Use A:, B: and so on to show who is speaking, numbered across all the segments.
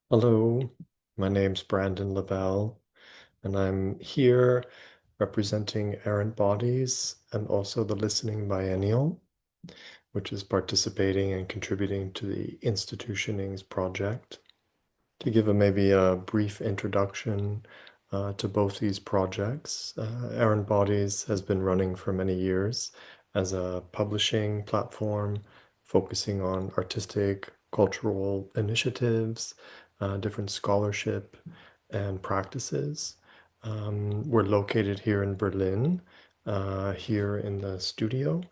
A: Hello, my name's Brandon LaBelle, and I'm here representing Errant Bodies and also the Listening Biennial, which is participating and contributing to the Institutionings project. To give maybe a brief introduction to both these projects, Errant Bodies has been running for many years as a publishing platform focusing on artistic, cultural initiatives, different scholarship and practices. We're located here in Berlin, here in the studio,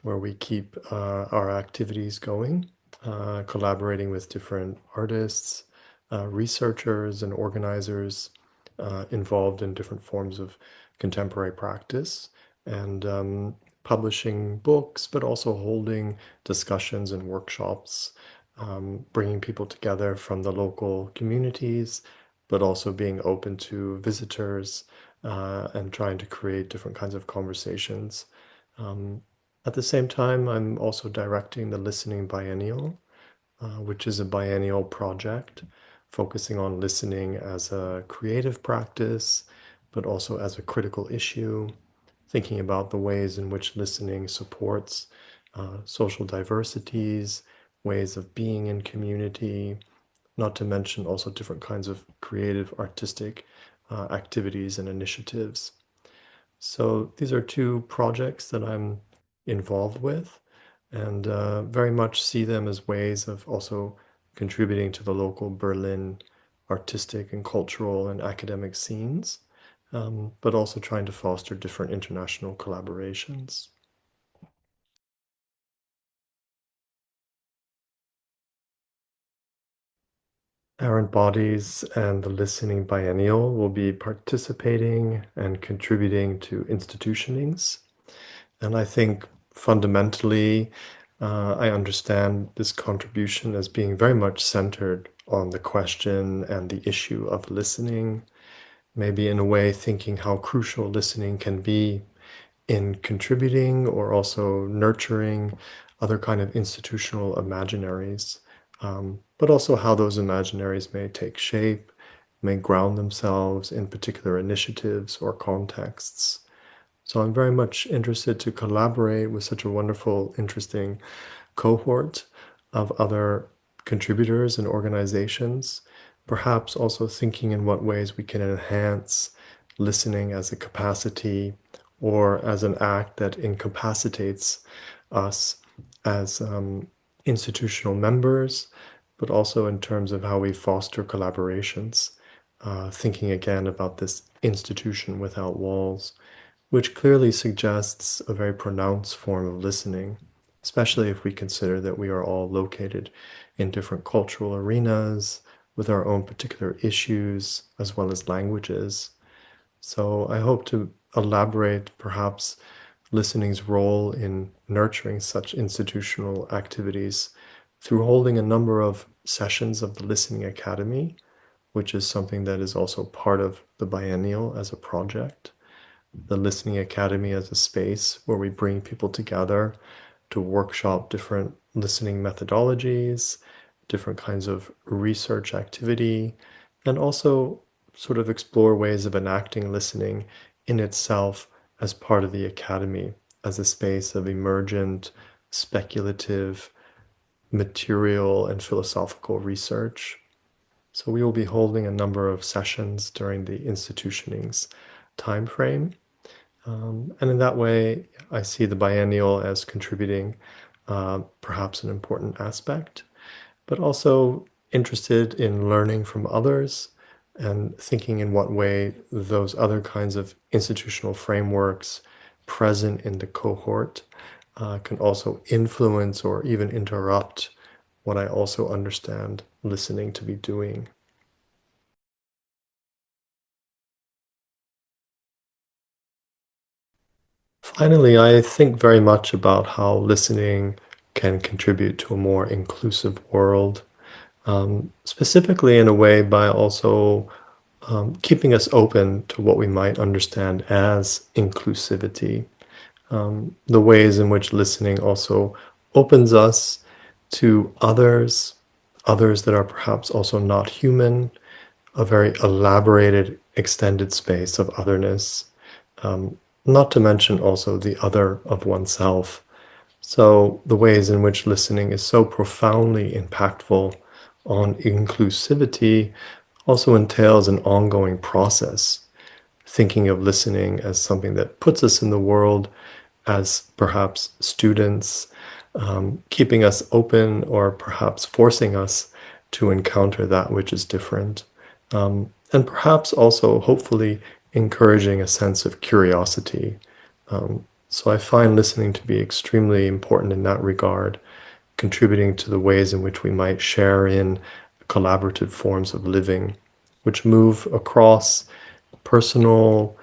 A: where we keep our activities going, collaborating with different artists, researchers, and organizers involved in different forms of contemporary practice, and publishing books, but also holding discussions and workshops, bringing people together from the local communities, but also being open to visitors and trying to create different kinds of conversations. Um, at the same time, I'm also directing the Listening Biennial, which is a biennial project focusing on listening as a creative practice, but also as a critical issue, thinking about the ways in which listening supports social diversities, ways of being in community, not to mention also different kinds of creative, artistic activities and initiatives. So these are two projects that I'm involved with and very much see them as ways of also contributing to the local Berlin artistic and cultural and academic scenes, but also trying to foster different international collaborations. Errant Bodies and the Listening Biennial will be participating and contributing to institutionings. And I think fundamentally, I understand this contribution as being very much centered on the question and the issue of listening, maybe in a way thinking how crucial listening can be in contributing or also nurturing other kind of institutional imaginaries, but also how those imaginaries may take shape, may ground themselves in particular initiatives or contexts. So I'm very much interested to collaborate with such a wonderful, interesting cohort of other contributors and organizations, perhaps also thinking in what ways we can enhance listening as a capacity or as an act that incapacitates us as institutional members, but also in terms of how we foster collaborations, thinking again about this institution without walls, which clearly suggests a very pronounced form of listening, especially if we consider that we are all located in different cultural arenas with our own particular issues as well as languages. So I hope to elaborate perhaps listening's role in nurturing such institutional activities through holding a number of sessions of the Listening Academy, which is something that is also part of the biennial as a project. The Listening Academy as a space where we bring people together to workshop different listening methodologies, different kinds of research activity, and also sort of explore ways of enacting listening in itself as part of the academy, as a space of emergent, speculative, material, and philosophical research. So we will be holding a number of sessions during the institutioning's timeframe. And in that way, I see the biennial as contributing perhaps an important aspect, but also interested in learning from others and thinking in what way those other kinds of institutional frameworks present in the cohort can also influence or even interrupt what I also understand listening to be doing. Finally, I think very much about how listening can contribute to a more inclusive world, specifically in a way by also keeping us open to what we might understand as inclusivity, the ways in which listening also opens us to others, others that are perhaps also not human, a very elaborated, extended space of otherness, not to mention also the other of oneself. So, the ways in which listening is so profoundly impactful on inclusivity also entails an ongoing process, thinking of listening as something that puts us in the world as perhaps students, keeping us open or perhaps forcing us to encounter that which is different. And perhaps also, hopefully, encouraging a sense of curiosity. So I find listening to be extremely important in that regard, contributing to the ways in which we might share in collaborative forms of living, which move across personal,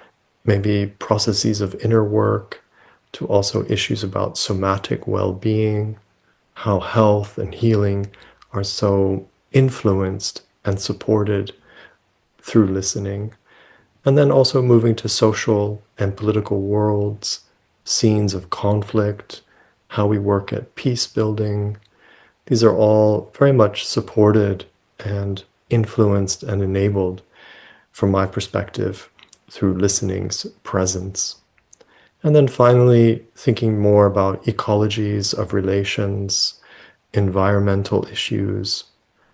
A: maybe processes of inner work, to also issues about somatic well-being, how health and healing are so influenced and supported through listening. And then also moving to social and political worlds, scenes of conflict, how we work at peace building. These are all very much supported and influenced and enabled, from my perspective, through listening's presence. And then finally, thinking more about ecologies of relations, environmental issues,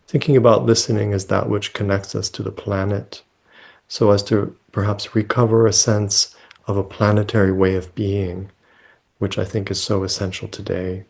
A: thinking about listening as that which connects us to the planet, so as to perhaps recover a sense of a planetary way of being, which I think is so essential today.